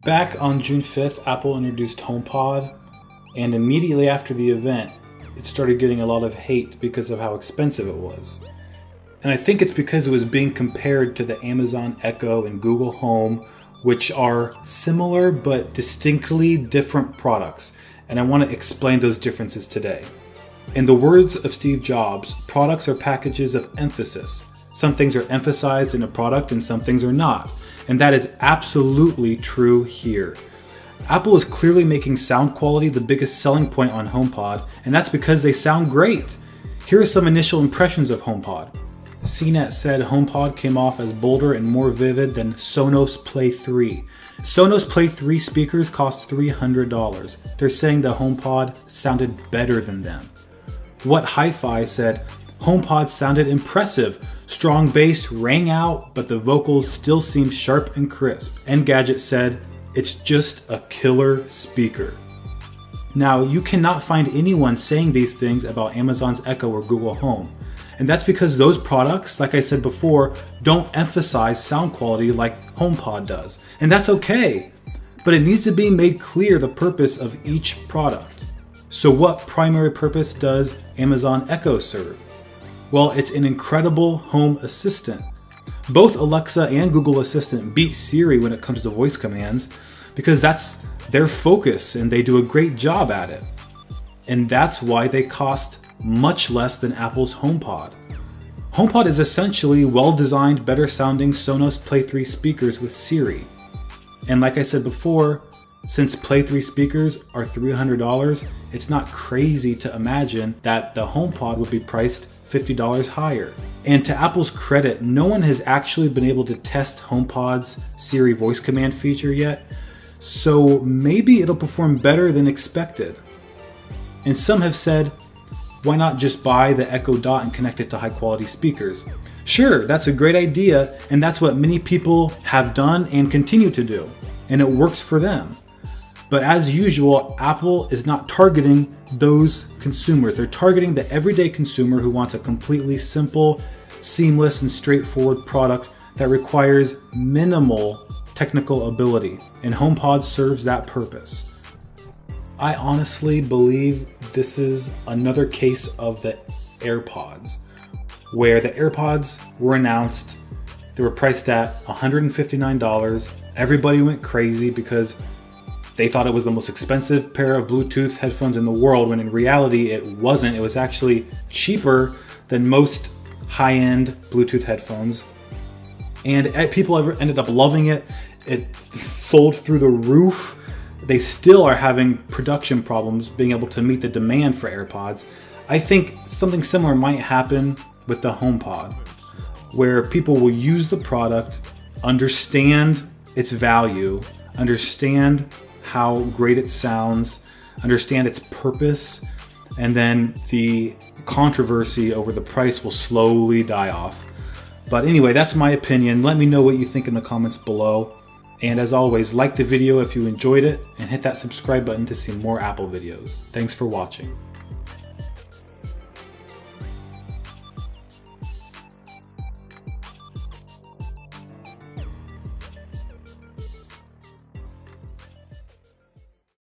Back on June 5th, Apple introduced HomePod, and immediately after the event, it started getting a lot of hate because of how expensive it was. And I think it's because it was being compared to the Amazon Echo and Google Home, which are similar but distinctly different products. And I want to explain those differences today. In the words of Steve Jobs, products are packages of emphasis. Some things are emphasized in a product and some things are not. And that is absolutely true here. Apple is clearly making sound quality the biggest selling point on HomePod, and that's because they sound great. Here are some initial impressions of HomePod. CNET said HomePod came off as bolder and more vivid than Sonos Play 3. Sonos Play 3 speakers cost $300. They're saying the HomePod sounded better than them. What Hi-Fi said HomePod sounded impressive. Strong bass rang out, but the vocals still seemed sharp and crisp. Engadget said, it's just a killer speaker. Now, you cannot find anyone saying these things about Amazon's Echo or Google Home. And that's because those products, like I said before, don't emphasize sound quality like HomePod does. And that's okay. But it needs to be made clear the purpose of each product. So what primary purpose does Amazon Echo serve? Well, it's an incredible home assistant. Both Alexa and Google Assistant beat Siri when it comes to voice commands because that's their focus and they do a great job at it. And that's why they cost much less than Apple's HomePod. HomePod is essentially well-designed, better-sounding Sonos Play 3 speakers with Siri. And like I said before, since Play 3 speakers are $300, it's not crazy to imagine that the HomePod would be priced $50 higher. And to Apple's credit, no one has actually been able to test HomePod's Siri voice command feature yet, so maybe it'll perform better than expected. And some have said, why not just buy the Echo Dot and connect it to high quality speakers? Sure, that's a great idea, and that's what many people have done and continue to do, and it works for them. But as usual, Apple is not targeting those consumers. They're targeting the everyday consumer who wants a completely simple, seamless, and straightforward product that requires minimal technical ability. And HomePod serves that purpose. I honestly believe this is another case of the AirPods, where the AirPods were announced. They were priced at $159. Everybody went crazy because they thought it was the most expensive pair of Bluetooth headphones in the world, when in reality it wasn't. It was actually cheaper than most high-end Bluetooth headphones. And people ended up loving it. It sold through the roof. They still are having production problems being able to meet the demand for AirPods. I think something similar might happen with the HomePod, where people will use the product, understand its value, understand how great it sounds, understand its purpose, and then the controversy over the price will slowly die off. But anyway, that's my opinion. Let me know what you think in the comments below. And as always, like the video if you enjoyed it, and hit that subscribe button to see more Apple videos. Thanks for watching.